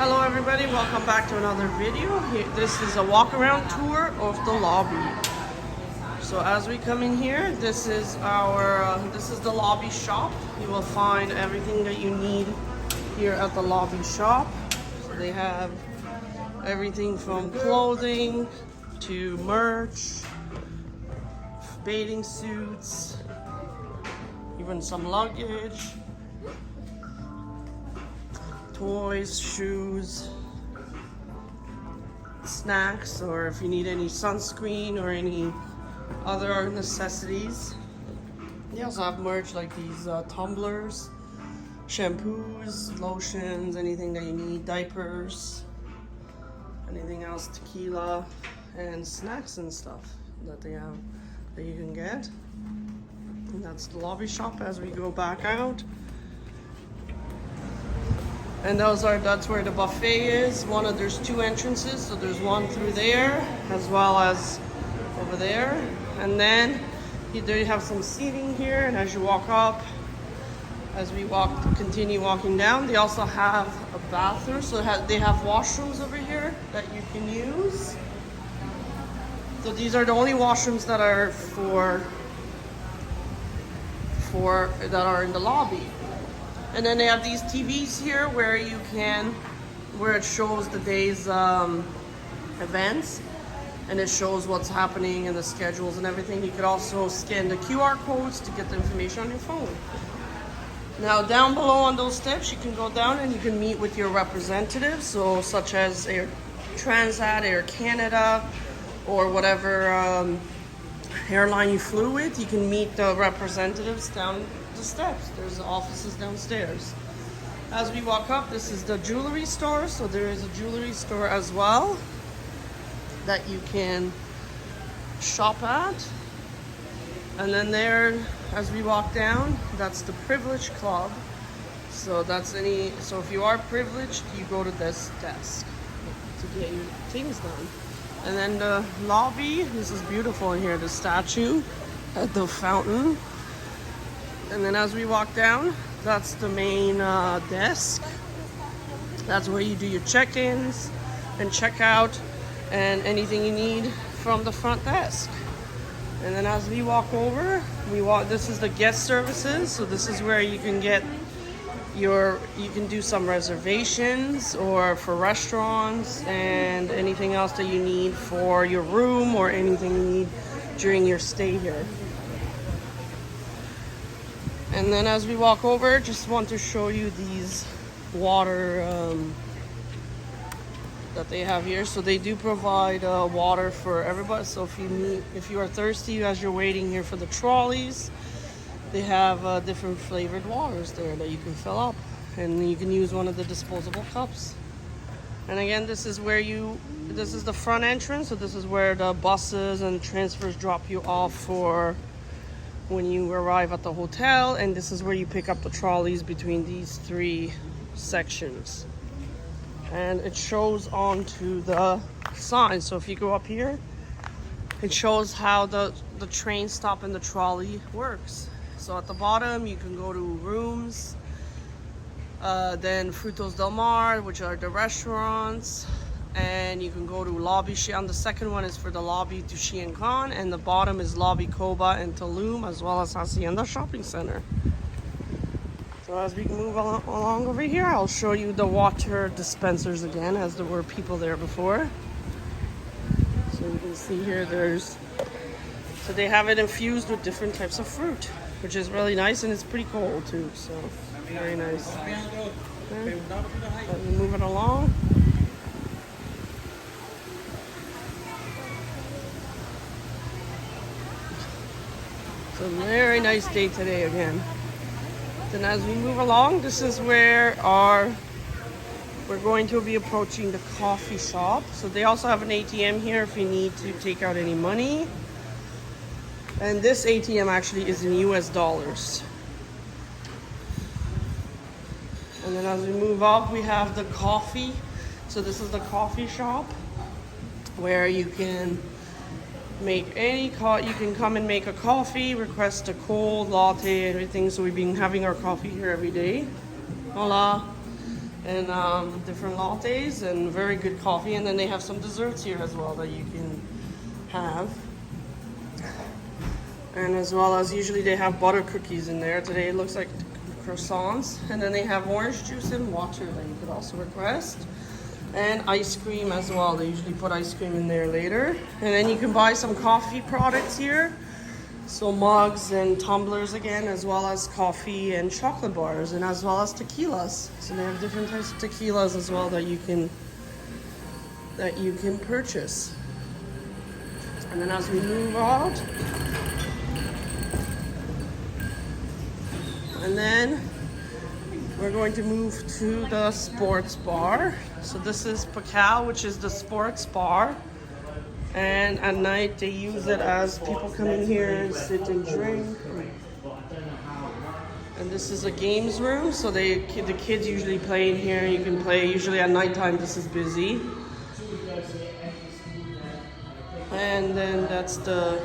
Hello everybody, welcome back to another video. This is a walk around tour of the lobby. So as we come in here, this is the lobby shop. You will find everything that you need here at the lobby shop. So they have everything from clothing to merch, bathing suits, even some luggage, toys, shoes, snacks, or if you need any sunscreen or any other necessities. They also have merch like these tumblers, shampoos, lotions, anything that you need, diapers, anything else, tequila, and snacks and stuff that they have that you can get. And that's the lobby shop as we go back out. And that's where the buffet is. There's two entrances, so there's one through there as well as over there. And then there you have some seating here, and as you walk up, as we continue walking down, they also have a bathroom. So they have washrooms over here that you can use. So these are the only washrooms that are that are in the lobby. And then they have these TVs here where it shows the day's events, and it shows what's happening and the schedules and everything. You could also scan the QR codes to get the information on your phone. Now down below on those steps, you can go down and you can meet with your representatives, so such as Air Transat, Air Canada, or whatever airline you flew with. You can meet the representatives down the steps. There's offices downstairs. As we walk up, this is the jewelry store. So there is a jewelry store as well that you can shop at. And then there, as we walk down, that's the Privilege Club. So so if you are privileged, you go to this desk to get your things done. And then the lobby, this is beautiful in here, the statue at the fountain. And then as we walk down, that's the main desk. That's where you do your check-ins and check-out and anything you need from the front desk. And then as we walk over, this is the guest services. So this is where you can you can do some reservations or for restaurants and anything else that you need for your room or anything you need during your stay here. And then as we walk over, just want to show you these water that they have here. So they do provide water for everybody. So if you are thirsty as you're waiting here for the trolleys, they have different flavored waters there that you can fill up, and you can use one of the disposable cups. And again, this is the front entrance. So this is where the buses and transfers drop you off for when you arrive at the hotel, and this is where you pick up the trolleys between these three sections. And it shows onto the sign. So if you go up here, it shows how the train stop and the trolley works. So at the bottom, you can go to rooms, then Frutos del Mar, which are the restaurants, and you can go to lobby. And the second one is for the lobby to Xi'an Khan, and the bottom is lobby Koba and Tulum, as well as Hacienda Shopping Center. So as we move along over here, I'll show you the water dispensers again, as there were people there before. So you can see here, so they have it infused with different types of fruit, which is really nice, and it's pretty cold too, so very nice. Okay. So we move it along. So very nice day today again. Then as we move along, this is where we're going to be approaching the coffee shop. So they also have an ATM here if you need to take out any money. And this ATM actually is in US dollars. And then as we move up, we have the coffee. So this is the coffee shop where you can you can come and make a coffee, request a cold latte, everything. So we've been having our coffee here every day. Hola. and different lattes and very good coffee. And then they have some desserts here as well that you can have. And as well as usually they have butter cookies in there. Today it looks like croissants. And then they have orange juice and water that you could also request. And ice cream as well. They usually put ice cream in there later. And then you can buy some coffee products here. So mugs and tumblers again, as well as coffee and chocolate bars, and as well as tequilas. So they have different types of tequilas as well that you can purchase. And then as we move out, and then we're going to move to the sports bar. So this is Pacao, which is the sports bar. And at night they use it as people come in here and sit and drink. And this is a games room, so the kids usually play in here. You can play, usually at nighttime this is busy. And then that's the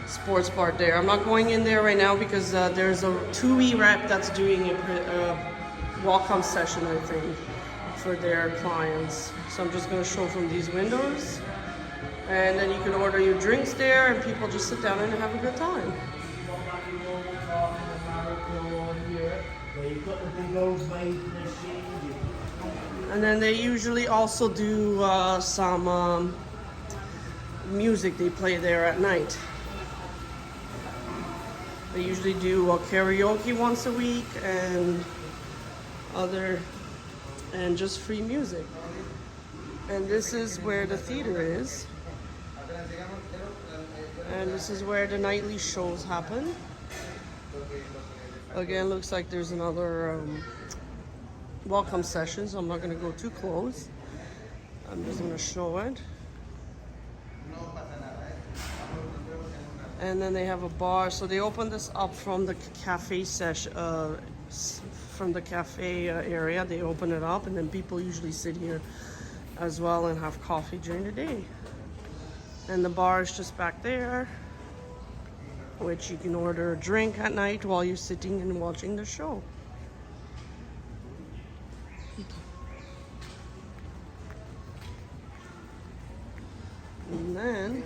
sports bar there. I'm not going in there right now because there's a TUI rep that's doing a welcome session, I think, for their clients. So I'm just going to show from these windows. And then you can order your drinks there and people just sit down and have a good time. And then they usually also do some music they play there at night. They usually do karaoke once a week and just free music. And this is where the theater is. And this is where the nightly shows happen. Again, looks like there's another welcome session, so I'm not going to go too close. I'm just going to show it. And then they have a bar, so they opened this up from the cafe session, from the cafe area. They open it up, and then people usually sit here as well and have coffee during the day. And the bar is just back there, which you can order a drink at night while you're sitting and watching the show. And then,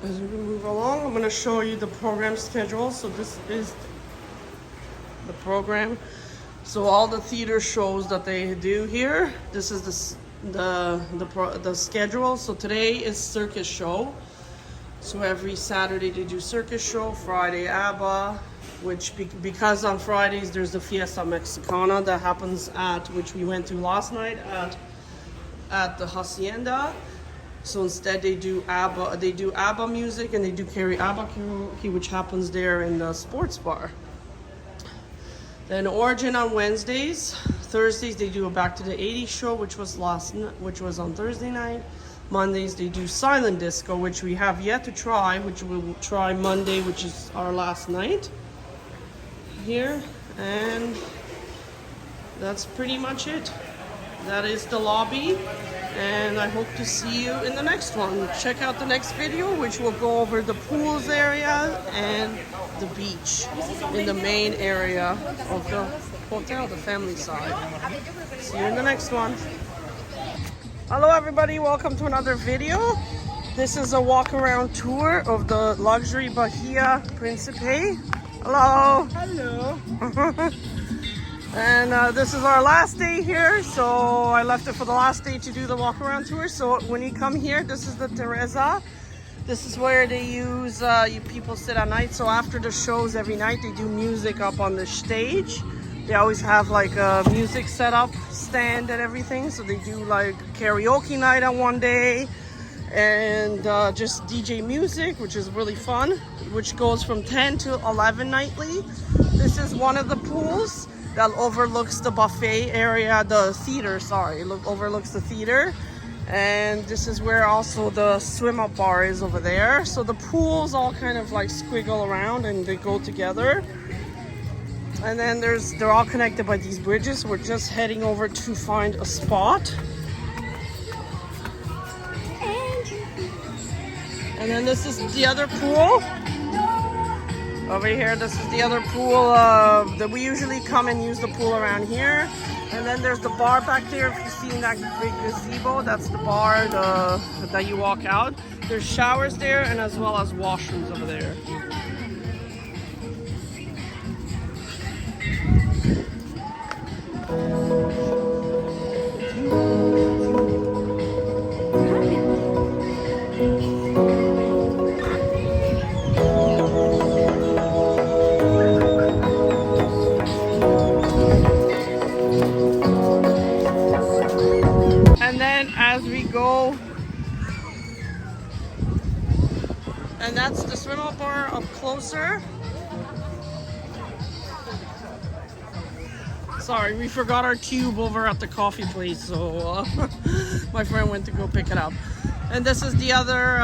as we move along, I'm going to show you the program schedule. So this is the program. So all the theater shows that they do here, this is the schedule. So today is circus show. So every Saturday they do circus show, Friday ABBA, which because on Fridays there's the Fiesta Mexicana that happens which we went to last night at the Hacienda. So instead they do ABBA music, and they do ABBA karaoke, which happens there in the sports bar. Then Origin on Wednesdays. Thursdays they do a Back to the 80s show, which was on Thursday night. Mondays they do silent disco, which we have yet to try, which we will try Monday, which is our last night here. And that's pretty much it. That is the lobby, and I hope to see you in the next one. Check out the next video, which will go over the pools area and the beach in the main area of the hotel, the family side. See you in the next one. Hello everybody, welcome to another video. This is a walk around tour of the luxury Bahia Principe. Hello. Hello. And this is our last day here, so I left it for the last day to do the walk around tour. So when you come here, this is the Teresa. This is where they use, people sit at night. So after the shows every night, they do music up on the stage. They always have like a music setup stand and everything. So they do like karaoke night on one day and just DJ music, which is really fun, which goes from 10 to 11 nightly. This is one of the pools that overlooks the buffet area, the theater, sorry, overlooks the theater. And this is where also the swim up bar is over there. So the pools all kind of like squiggle around and they go together. And then they're all connected by these bridges. We're just heading over to find a spot. And then this is the other pool. Over here, this is the other pool that we usually come and use the pool around here. And then there's the bar back there. If you see in that big gazebo, that's the bar that you walk out. There's showers there and as well as washrooms over there. And then as we go, and that's the swim up bar up closer. Sorry, we forgot our tube over at the coffee place, so my friend went to go pick it up. And this is the other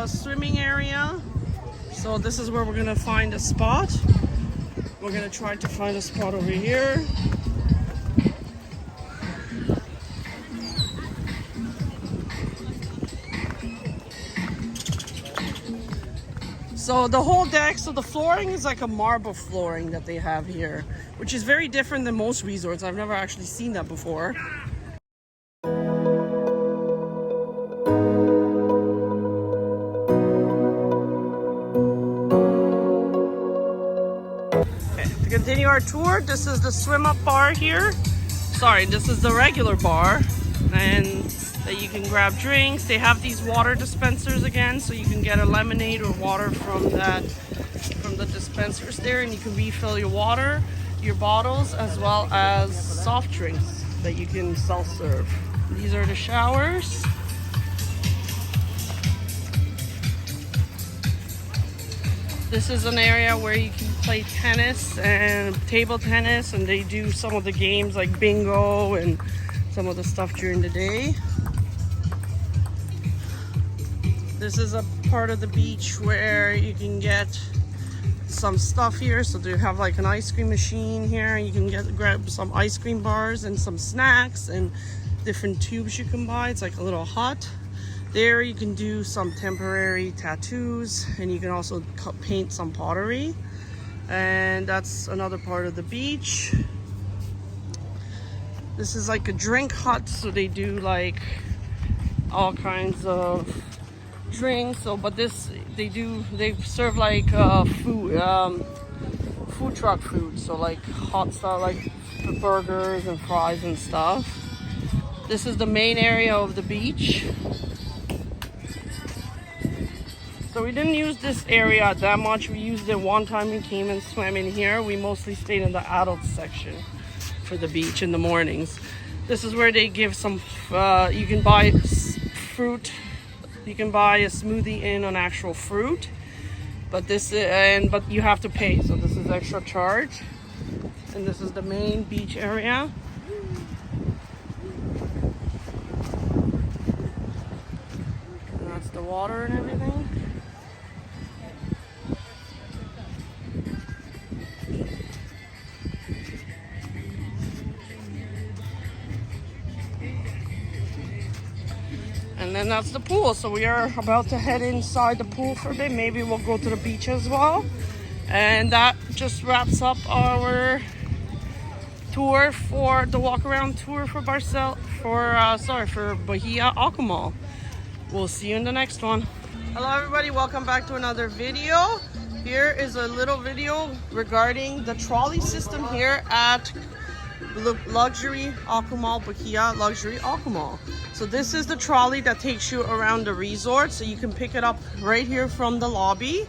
swimming area. So this is where we're gonna find a spot. We're gonna try to find a spot over here. So the whole deck, so the flooring is like a marble flooring that they have here, which is very different than most resorts. I've never actually seen that before. Okay, to continue our tour, this is the swim up bar here. Sorry, this is the regular bar. And that you can grab drinks. They have these water dispensers again, so you can get a lemonade or water from the dispensers there, and you can refill your water, your bottles, as well as soft drinks that you can self-serve. These are the showers. This is an area where you can play tennis and table tennis, and they do some of the games like bingo and some of the stuff during the day. This is a part of the beach where you can get some stuff here. So they have like an ice cream machine here. You can grab some ice cream bars and some snacks and different tubes you can buy. It's like a little hut. There you can do some temporary tattoos, and you can also paint some pottery. And that's another part of the beach. This is like a drink hut, so they do like all kinds of drinks. So but this they serve like food truck food, so like hot stuff like burgers and fries and stuff. This is the main area of the beach. So we didn't use this area that much. We used it one time we came and swam in here. We mostly stayed in the adult section for the beach in the mornings. This is where they give some you can buy fruit. You can buy a smoothie in on actual fruit, but but you have to pay, so this is extra charge. And this is the main beach area. And that's the water and everything. And then that's the pool. So we are about to head inside the pool for a bit. Maybe we'll go to the beach as well. And that just wraps up our tour for the walk around tour for Bahia, Akumal. We'll see you in the next one. Hello everybody, welcome back to another video. Here is a little video regarding the trolley system here at Luxury Akumal, Bahia Luxury Akumal. So this is the trolley that takes you around the resort. So you can pick it up right here from the lobby,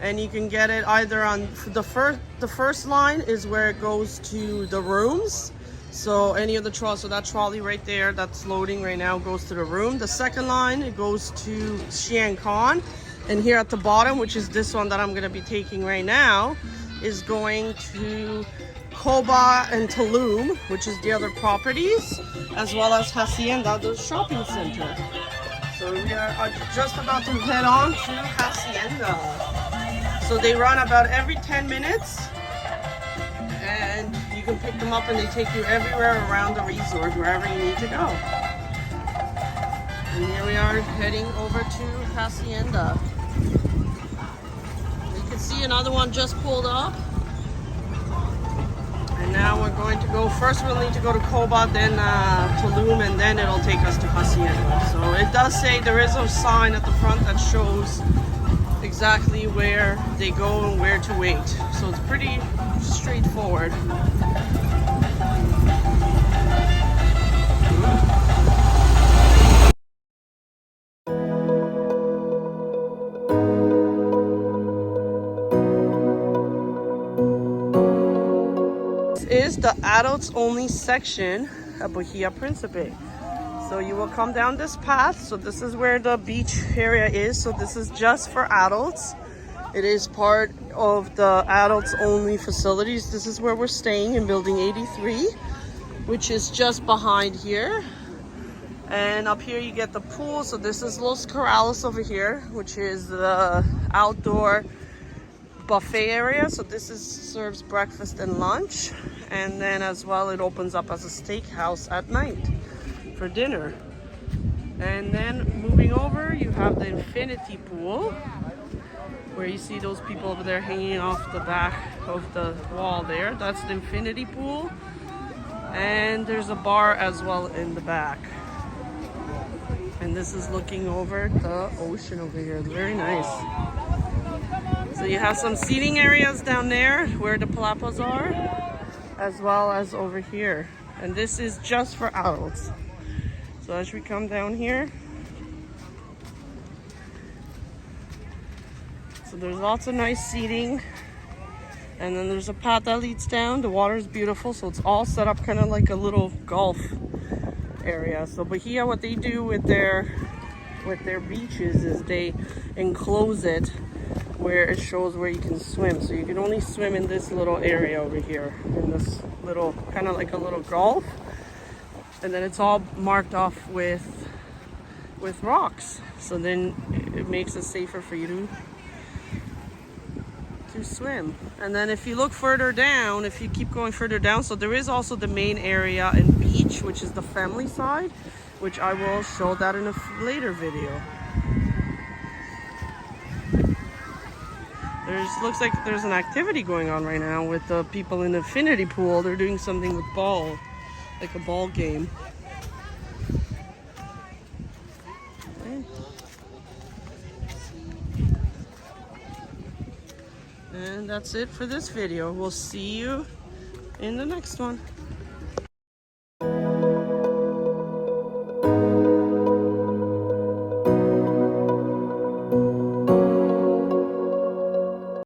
and you can get it either on the first line is where it goes to the rooms. So any of the trolley, so that trolley right there that's loading right now goes to the room. The second line, it goes to Xian Khan, and here at the bottom, which is this one that I'm going to be taking right now, is going to Koba and Tulum, which is the other properties, as well as Hacienda, the shopping center. So we are just about to head on to Hacienda. So they run about every 10 minutes, and you can pick them up and they take you everywhere around the resort, wherever you need to go. And here we are heading over to Hacienda. You can See, another one just pulled up. And now we're going to go, first we'll need to go to Koba, then Tulum, and then it'll take us to Hacienda. So it does say there is a sign at the front that shows exactly where they go and where to wait. So it's pretty straightforward. Is the adults only section at Bahia Principe. So you will come down this path. So this is where the beach area is. So this is just for adults. It is part of the adults only facilities. This is where we're staying in building 83, which is just behind here. And up here you get the pool. So this is Los Corrales over here, which is the outdoor buffet area. So this serves breakfast and lunch, and then as well it opens up as a steakhouse at night for dinner. And then moving over, you have the infinity pool, where you see those people over there hanging off the back of the wall there. That's the infinity pool, and there's a bar as well in the back. And this is looking over the ocean over here. It's very nice. So you have some seating areas down there where the palapas are, as well as over here. And this is just for adults. So as we come down here, so there's lots of nice seating. And then there's a path that leads down. The water is beautiful, so it's all set up kind of like a little golf area. So Bahia, what they do with their beaches is they enclose it where it shows where you can swim. So you can only swim in this little area over here, in this little, kind of like a little gulf. And then it's all marked off with rocks. So then it makes it safer for you to swim. And then if you look further down, if you keep going further down, so there is also the main area and beach, which is the family side, which I will show that in a later video. Looks like there's an activity going on right now with the people in the infinity pool. They're doing something with ball, like a ball game. Okay. And that's it for this video. We'll see you in the next one.